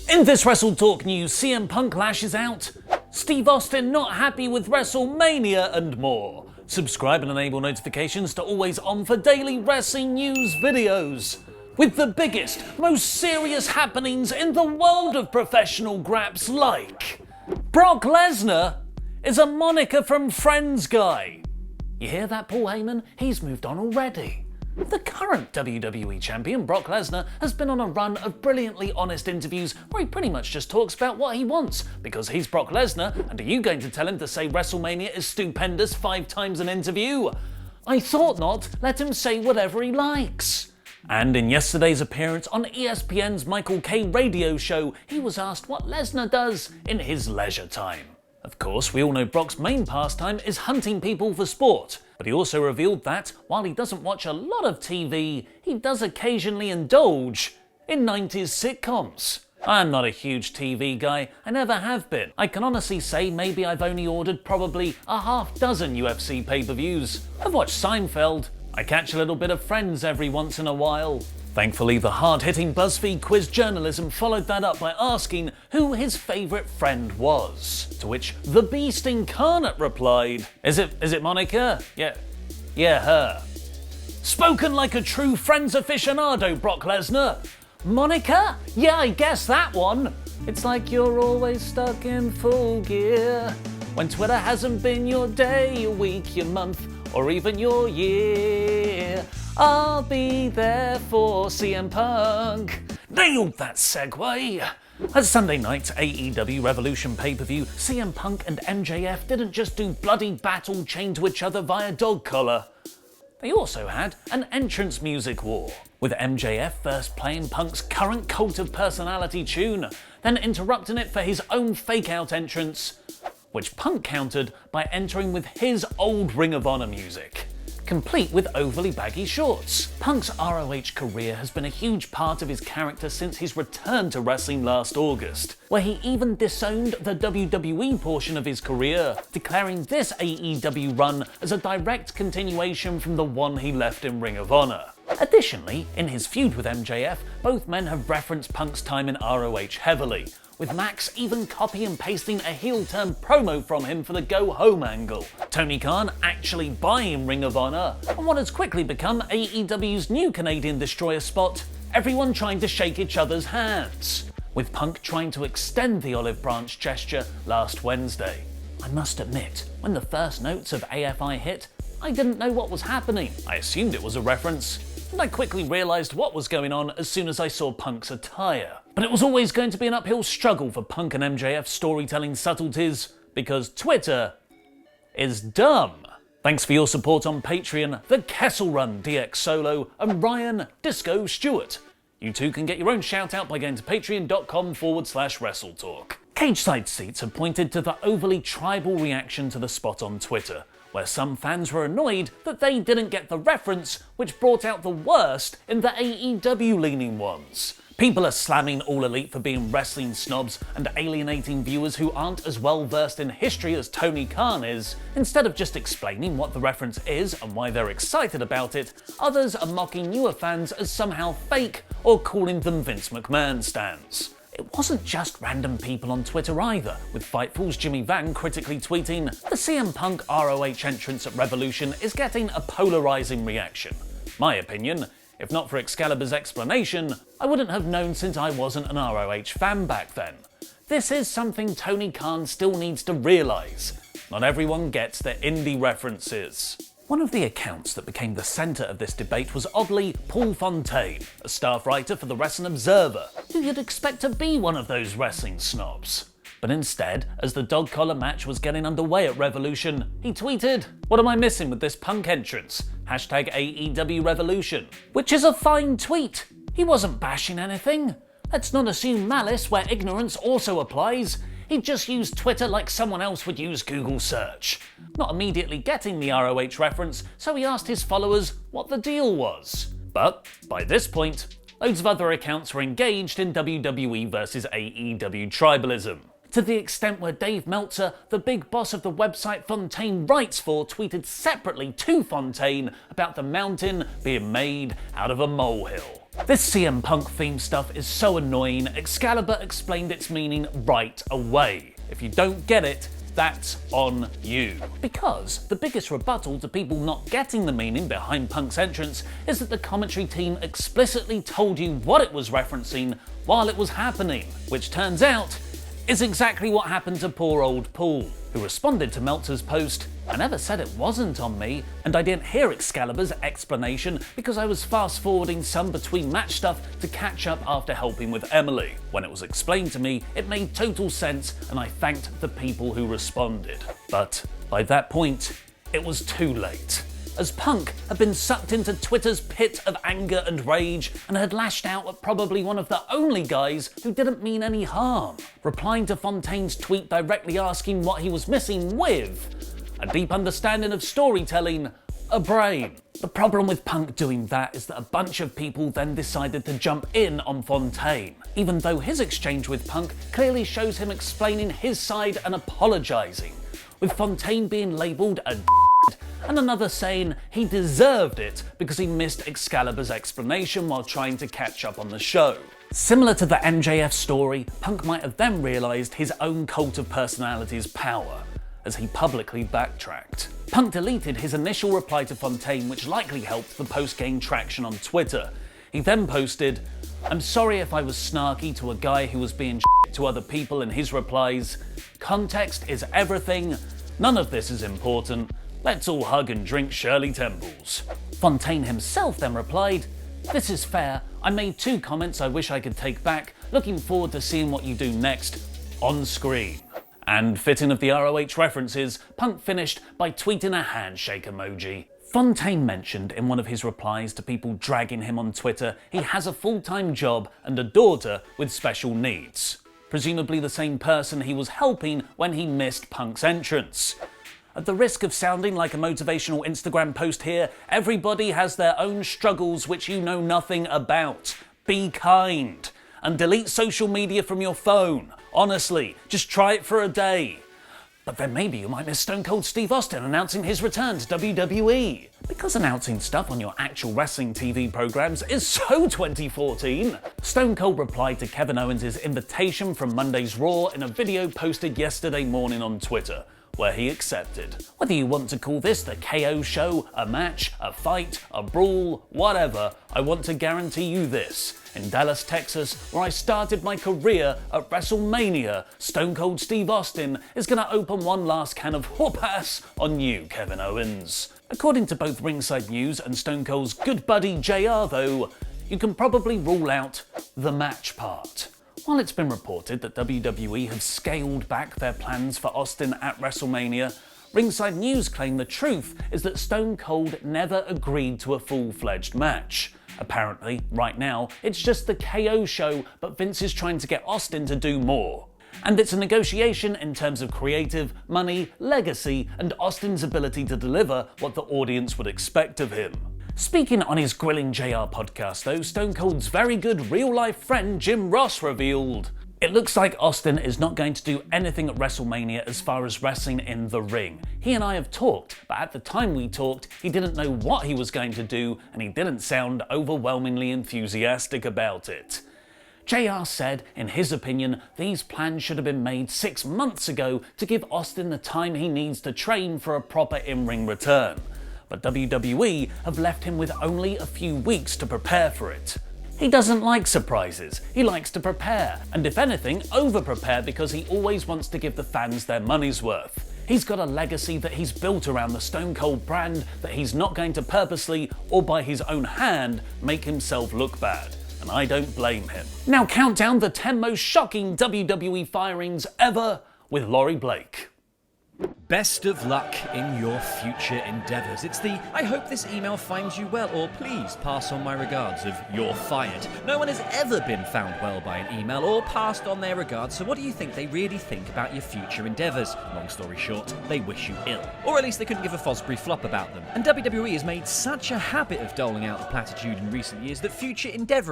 In this WrestleTalk news, CM Punk lashes out, Steve Austin not happy with WrestleMania, and more. Subscribe and enable notifications to always on for daily wrestling news videos. With the biggest, most serious happenings in the world of professional graps, like Brock Lesnar is a moniker from Friends guy. You hear that, Paul Heyman? He's moved on already. The current WWE champion, Brock Lesnar, has been on a run of brilliantly honest interviews where he pretty much just talks about what he wants, because he's Brock Lesnar, and are you going to tell him to say WrestleMania is stupendous 5 times an interview? I thought not. Let him say whatever he likes. And in yesterday's appearance on ESPN's Michael Kay radio show, he was asked what Lesnar does in his leisure time. Of course, we all know Brock's main pastime is hunting people for sport, but he also revealed that, while he doesn't watch a lot of TV, he does occasionally indulge in 90s sitcoms. I'm not a huge TV guy, I never have been. I can honestly say maybe I've only ordered probably a half dozen UFC pay-per-views. I've watched Seinfeld, I catch a little bit of Friends every once in a while. Thankfully, the hard-hitting BuzzFeed quiz journalism followed that up by asking who his favourite friend was. To which the Beast Incarnate replied, Is it Monica? Yeah, her. Spoken like a true Friends aficionado, Brock Lesnar. Monica? Yeah, I guess that one. It's like you're always stuck in full gear. When Twitter hasn't been your day, your week, your month, or even your year. I'll be there for CM Punk. Nailed that segue. At Sunday night's AEW Revolution pay-per-view, CM Punk and MJF didn't just do bloody battle chained to each other via dog collar. They also had an entrance music war, with MJF first playing Punk's current Cult of Personality tune, then interrupting it for his own fake-out entrance, which Punk countered by entering with his old Ring of Honor music, complete with overly baggy shorts. Punk's ROH career has been a huge part of his character since his return to wrestling last August, where he even disowned the WWE portion of his career, declaring this AEW run as a direct continuation from the one he left in Ring of Honor. Additionally, in his feud with MJF, both men have referenced Punk's time in ROH heavily, with Max even copy and pasting a heel-turn promo from him for the go-home angle, Tony Khan actually buying Ring of Honor, and what has quickly become AEW's new Canadian Destroyer spot, everyone trying to shake each other's hands, with Punk trying to extend the olive branch gesture last Wednesday. I must admit, when the first notes of AFI hit, I didn't know what was happening. I assumed it was a reference, and I quickly realised what was going on as soon as I saw Punk's attire. But it was always going to be an uphill struggle for Punk and MJF's storytelling subtleties, because Twitter is dumb. Thanks for your support on Patreon, The Kessel Run DX Solo, and Ryan Disco Stewart. You too can get your own shout out by going to patreon.com/WrestleTalk. Cageside Seats have pointed to the overly tribal reaction to the spot on Twitter, where some fans were annoyed that they didn't get the reference, which brought out the worst in the AEW-leaning ones. People are slamming All Elite for being wrestling snobs and alienating viewers who aren't as well versed in history as Tony Khan is. Instead of just explaining what the reference is and why they're excited about it, others are mocking newer fans as somehow fake or calling them Vince McMahon stans. It wasn't just random people on Twitter either, with Fightful's Jimmy Van critically tweeting, "The CM Punk ROH entrance at Revolution is getting a polarising reaction. My opinion, if not for Excalibur's explanation, I wouldn't have known since I wasn't an ROH fan back then. This is something Tony Khan still needs to realise. Not everyone gets their indie references." One of the accounts that became the centre of this debate was oddly Paul Fontaine, a staff writer for the Wrestling Observer, who you'd expect to be one of those wrestling snobs. But instead, as the dog collar match was getting underway at Revolution, he tweeted, "What am I missing with this Punk entrance? Hashtag AEW Revolution." Which is a fine tweet. He wasn't bashing anything. Let's not assume malice where ignorance also applies. He just used Twitter like someone else would use Google search. Not immediately getting the ROH reference, so he asked his followers what the deal was. But by this point, loads of other accounts were engaged in WWE versus AEW tribalism, to the extent where Dave Meltzer, the big boss of the website Fontaine writes for, tweeted separately to Fontaine about the mountain being made out of a molehill. This CM Punk theme stuff is so annoying. Excalibur explained its meaning right away. If you don't get it, that's on you. Because the biggest rebuttal to people not getting the meaning behind Punk's entrance is that the commentary team explicitly told you what it was referencing while it was happening, which turns out is exactly what happened to poor old Paul, who responded to Meltzer's post, "I never said it wasn't on me, and I didn't hear Excalibur's explanation because I was fast forwarding some between match stuff to catch up after helping with Emily. When it was explained to me, it made total sense and I thanked the people who responded." But by that point, it was too late, as Punk had been sucked into Twitter's pit of anger and rage and had lashed out at probably one of the only guys who didn't mean any harm, replying to Fontaine's tweet directly asking what he was missing with a deep understanding of storytelling, a brain. The problem with Punk doing that is that a bunch of people then decided to jump in on Fontaine, even though his exchange with Punk clearly shows him explaining his side and apologising, with Fontaine being labelled a and another saying he deserved it because he missed Excalibur's explanation while trying to catch up on the show. Similar to the MJF story, Punk might have then realised his own cult of personality's power, as he publicly backtracked. Punk deleted his initial reply to Fontaine, which likely helped the post gain traction on Twitter. He then posted, "I'm sorry if I was snarky to a guy who was being shit to other people in his replies. Context is everything. None of this is important. Let's all hug and drink Shirley Temples." Fontaine himself then replied, "This is fair. I made 2 comments I wish I could take back. Looking forward to seeing what you do next on screen." And fitting of the ROH references, Punk finished by tweeting a handshake emoji. Fontaine mentioned in one of his replies to people dragging him on Twitter he has a full-time job and a daughter with special needs, presumably the same person he was helping when he missed Punk's entrance. At the risk of sounding like a motivational Instagram post here, everybody has their own struggles which you know nothing about. Be kind. And delete social media from your phone. Honestly, just try it for a day. But then maybe you might miss Stone Cold Steve Austin announcing his return to WWE. Because announcing stuff on your actual wrestling TV programs is so 2014, Stone Cold replied to Kevin Owens' invitation from Monday's Raw in a video posted yesterday morning on Twitter, where he accepted. Whether you want to call this the KO show, a match, a fight, a brawl, whatever, I want to guarantee you this. In Dallas, Texas, where I started my career at WrestleMania, Stone Cold Steve Austin is going to open one last can of whoop-ass on you, Kevin Owens. According to both Ringside News and Stone Cold's good buddy JR though, you can probably rule out the match part. While it's been reported that WWE have scaled back their plans for Austin at WrestleMania, Ringside News claim the truth is that Stone Cold never agreed to a full-fledged match. Apparently, right now, it's just the KO show, but Vince is trying to get Austin to do more. And it's a negotiation in terms of creative, money, legacy, and Austin's ability to deliver what the audience would expect of him. Speaking on his Grilling JR podcast though, Stone Cold's very good real-life friend Jim Ross revealed, "It looks like Austin is not going to do anything at WrestleMania as far as wrestling in the ring. He and I have talked, but at the time we talked, he didn't know what he was going to do and he didn't sound overwhelmingly enthusiastic about it." JR said, in his opinion, these plans should have been made 6 months ago to give Austin the time he needs to train for a proper in-ring return. But WWE have left him with only a few weeks to prepare for it. He doesn't like surprises, he likes to prepare, and if anything, over-prepare because he always wants to give the fans their money's worth. He's got a legacy that he's built around the Stone Cold brand that he's not going to purposely, or by his own hand, make himself look bad. And I don't blame him. Now count down the 10 most shocking WWE firings ever with Laurie Blake. Best of luck in your future endeavours. It's the "I hope this email finds you well," or "Please pass on my regards" of "You're fired." No one has ever been found well by an email or passed on their regards, so what do you think they really think about your future endeavours? Long story short, they wish you ill. Or at least they couldn't give a Fosbury flop about them. And WWE has made such a habit of doling out the platitude in recent years that future endeavour